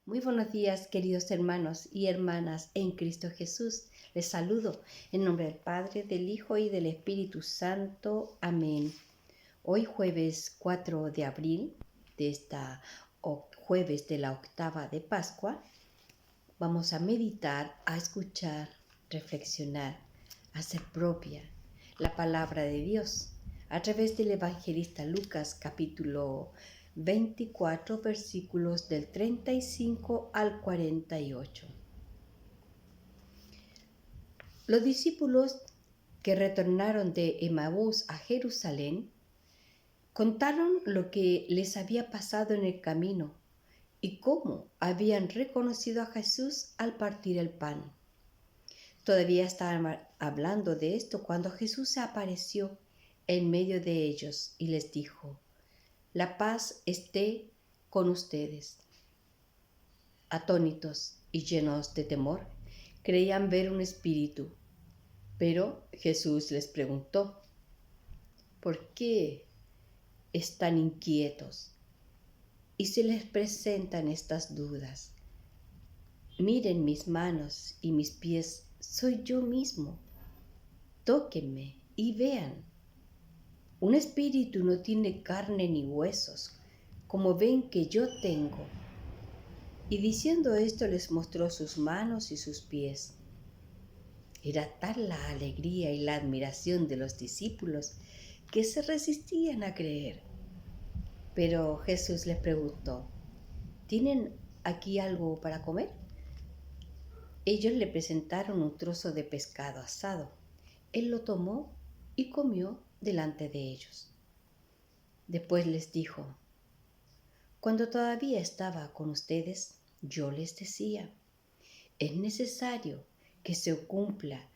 Muy buenos días, queridos hermanos y hermanas en Cristo Jesús. Les saludo en nombre del Padre, del Hijo y del Espíritu Santo. Amén. Hoy jueves 4 de abril, de esta jueves de la octava de Pascua, vamos a meditar, a escuchar, reflexionar, a hacer propia la palabra de Dios a través del evangelista Lucas, capítulo 24, versículos del 35 al 48. Los discípulos que retornaron de Emaús a Jerusalén contaron lo que les había pasado en el camino y cómo habían reconocido a Jesús al partir el pan. Todavía estaban hablando de esto cuando Jesús se apareció en medio de ellos y les dijo: «La paz esté con ustedes». Atónitos y llenos de temor, creían ver un espíritu. Pero Jesús les preguntó: «¿Por qué están inquietos? Y se les presentan estas dudas. Miren mis manos y mis pies, soy yo mismo. Tóquenme y vean. Un espíritu no tiene carne ni huesos, como ven que yo tengo». Y diciendo esto les mostró sus manos y sus pies. Era tal la alegría y la admiración de los discípulos que se resistían a creer. Pero Jesús les preguntó: «¿Tienen aquí algo para comer?». Ellos le presentaron un trozo de pescado asado. Él lo tomó y comió delante de ellos. Después les dijo: «Cuando todavía estaba con ustedes, yo les decía, es necesario que se cumpla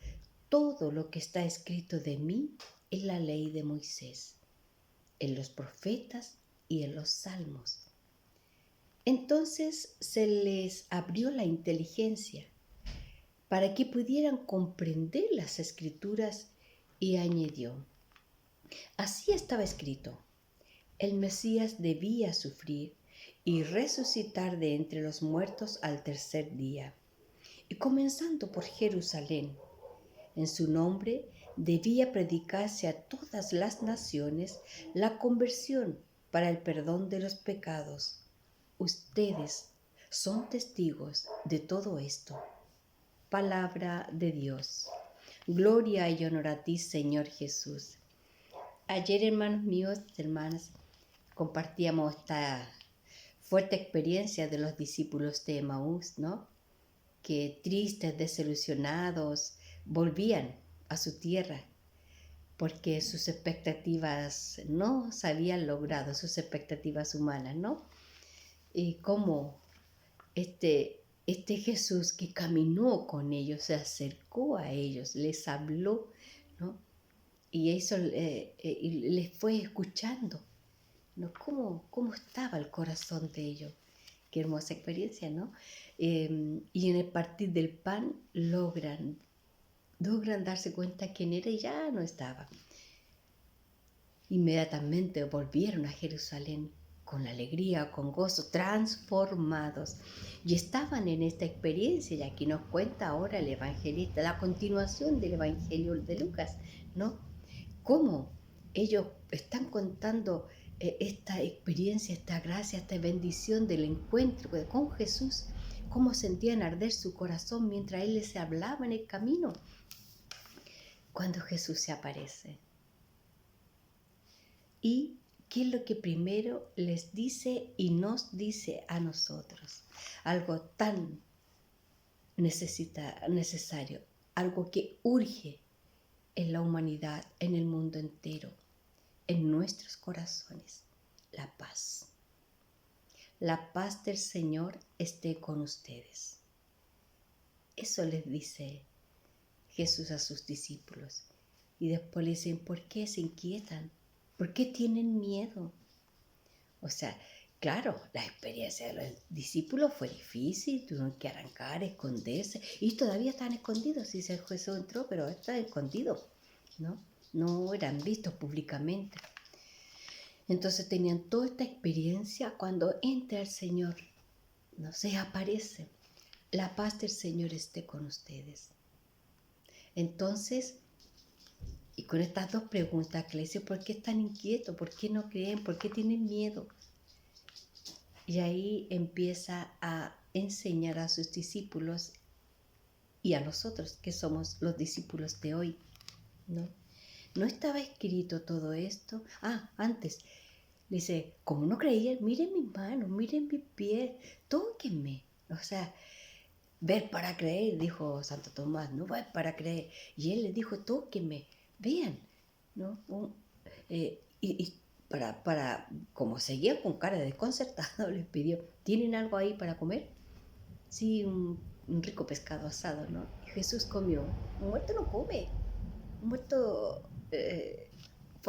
todo lo que está escrito de mí en la ley de Moisés, en los profetas y en los salmos». Entonces se les abrió la inteligencia para que pudieran comprender las escrituras y añadió: «Así estaba escrito, el Mesías debía sufrir y resucitar de entre los muertos al tercer día, y comenzando por Jerusalén, en su nombre debía predicarse a todas las naciones la conversión para el perdón de los pecados. Ustedes son testigos de todo esto». Palabra de Dios. Gloria y honor a ti, Señor Jesús. Ayer, hermanos míos, hermanas, compartíamos esta fuerte experiencia de los discípulos de Emaús, ¿no? Que tristes, desilusionados, volvían a su tierra porque sus expectativas no se habían logrado, sus expectativas humanas, ¿no? Y cómo este Jesús que caminó con ellos, se acercó a ellos, les habló, ¿no? Y eso les fue escuchando, ¿no? ¿Cómo estaba el corazón de ellos? Qué hermosa experiencia, ¿no? Y en el partir del pan logran darse cuenta quién era y ya no estaba. Inmediatamente volvieron a Jerusalén con alegría, con gozo, transformados. Y estaban en esta experiencia, y aquí nos cuenta ahora el evangelista, la continuación del evangelio de Lucas, ¿no? Cómo ellos están contando esta experiencia, esta gracia, esta bendición del encuentro con Jesús, cómo sentían arder su corazón mientras Él les hablaba en el camino, cuando Jesús se aparece. ¿Y qué es lo que primero les dice y nos dice a nosotros? Algo tan necesario, algo que urge en la humanidad, en el mundo entero, en nuestros corazones: la paz. La paz del Señor esté con ustedes. Eso les dice Jesús a sus discípulos. Y después le dicen: ¿por qué se inquietan? ¿Por qué tienen miedo? O sea, claro, la experiencia de los discípulos fue difícil, tuvieron que arrancar, esconderse, y todavía están escondidos. Sí, Jesús entró, pero están escondidos, ¿no? No eran vistos públicamente. Entonces tenían toda esta experiencia cuando entra el Señor, no se aparece. La paz del Señor esté con ustedes. Entonces, y con estas dos preguntas que le dice, ¿por qué están inquietos? ¿Por qué no creen? ¿Por qué tienen miedo? Y ahí empieza a enseñar a sus discípulos y a nosotros, que somos los discípulos de hoy, ¿no? No estaba escrito todo esto. Antes, dice, como no creían, miren mis manos, miren mis pies, tóquenme. O sea, ver para creer, dijo Santo Tomás, no ver para creer. Y él les dijo, tóquenme, vean, ¿no? Y como seguía con cara de desconcertado, les pidió, ¿tienen algo ahí para comer? Sí, un rico pescado asado, ¿no? Y Jesús comió. Un muerto no come. Un muerto,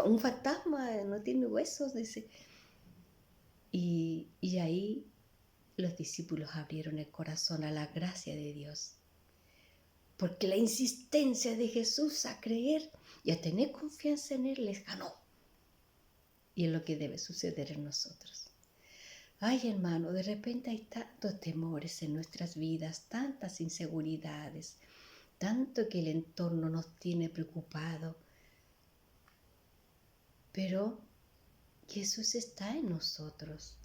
un fantasma, no tiene huesos, dice. Y ahí los discípulos abrieron el corazón a la gracia de Dios. Porque la insistencia de Jesús a creer y a tener confianza en Él les ganó. Y es lo que debe suceder en nosotros. Ay, hermano, de repente hay tantos temores en nuestras vidas, tantas inseguridades, tanto que el entorno nos tiene preocupado. Pero Jesús está en nosotros.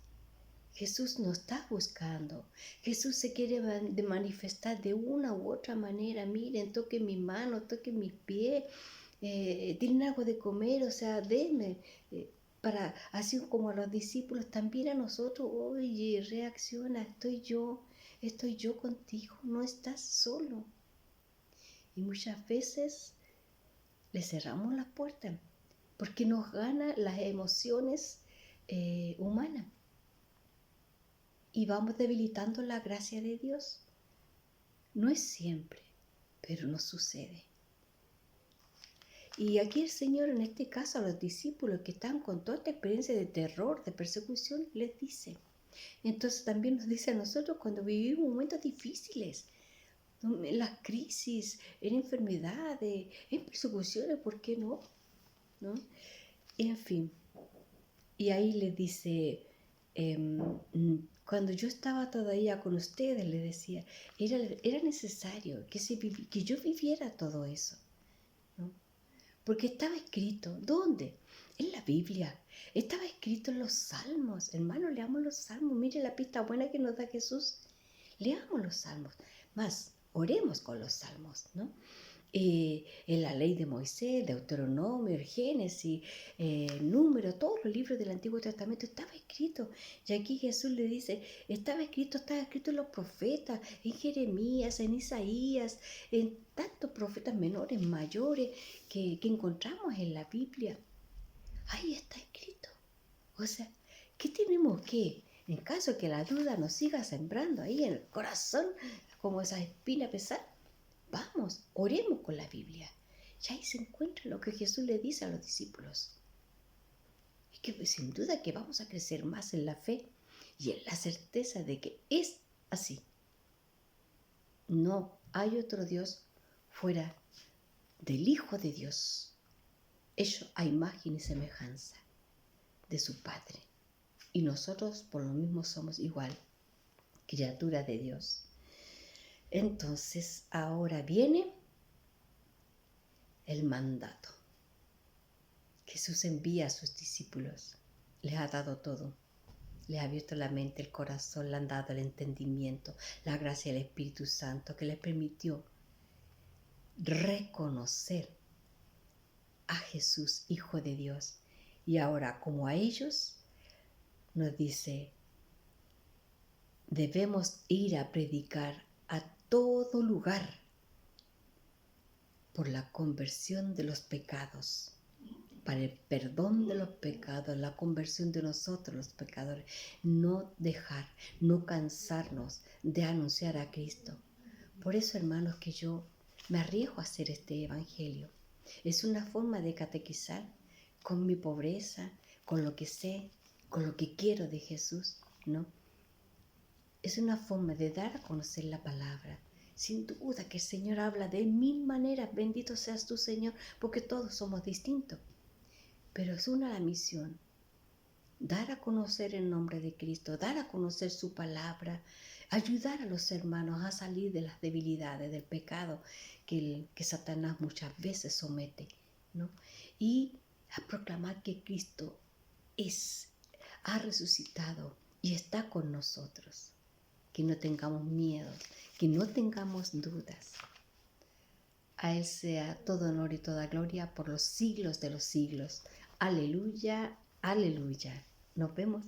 Jesús nos está buscando. Jesús se quiere manifestar de una u otra manera. Miren, toquen mi mano, toquen mi pie. Tienen algo de comer, o sea, denme. Para, así como a los discípulos, también a nosotros, oye, reacciona, estoy yo contigo, no estás solo. Y muchas veces le cerramos las puertas porque nos ganan las emociones humanas y vamos debilitando la gracia de Dios. No es siempre, pero nos sucede. Y aquí el Señor, en este caso a los discípulos que están con toda esta experiencia de terror, de persecución, les dice. Entonces también nos dice a nosotros cuando vivimos momentos difíciles, en las crisis, en enfermedades, en persecuciones, ¿por qué no? ¿No? En fin, y ahí les dice, cuando yo estaba todavía con ustedes, le decía, era necesario que yo viviera todo eso, ¿no? Porque estaba escrito, ¿dónde? En la Biblia, estaba escrito en los Salmos. Hermano, leamos los Salmos, mire la pista buena que nos da Jesús. Leamos los Salmos, más oremos con los Salmos, ¿no? En la ley de Moisés, Deuteronomio, el Génesis, Número, todos los libros del Antiguo Testamento estaba escrito. Y aquí Jesús le dice, estaba escrito en los profetas, en Jeremías, en Isaías, en tantos profetas menores, mayores que encontramos en la Biblia. Ahí está escrito. O sea, ¿qué tenemos que? En caso que la duda nos siga sembrando ahí en el corazón, como esa espina pesada, vamos, oremos con la Biblia. Y ahí se encuentra lo que Jesús le dice a los discípulos. Y que sin duda que vamos a crecer más en la fe y en la certeza de que es así. No hay otro Dios fuera del Hijo de Dios, hecho a imagen y semejanza de su Padre. Y nosotros por lo mismo somos igual, criatura de Dios. Entonces ahora viene el mandato. Jesús envía a sus discípulos, les ha dado todo, les ha abierto la mente, el corazón, le han dado el entendimiento, la gracia del Espíritu Santo que les permitió reconocer a Jesús, Hijo de Dios. Y ahora, como a ellos, nos dice, debemos ir a predicar a todo lugar por la conversión de los pecados, para el perdón de los pecados, la conversión de nosotros los pecadores. No dejar, no cansarnos de anunciar a Cristo. Por eso, hermanos, que yo me arriesgo a hacer este evangelio. Es una forma de catequizar con mi pobreza, con lo que sé, con lo que quiero de Jesús, ¿no? Es una forma de dar a conocer la palabra. Sin duda que el Señor habla de mil maneras. Bendito seas tú, Señor, porque todos somos distintos. Pero es una la misión dar a conocer el nombre de Cristo, dar a conocer su palabra, ayudar a los hermanos a salir de las debilidades, del pecado que Satanás muchas veces somete, ¿no? Y a proclamar que Cristo ha resucitado y está con nosotros. Que no tengamos miedo, que no tengamos dudas. A Él sea todo honor y toda gloria por los siglos de los siglos. Aleluya, aleluya. Nos vemos.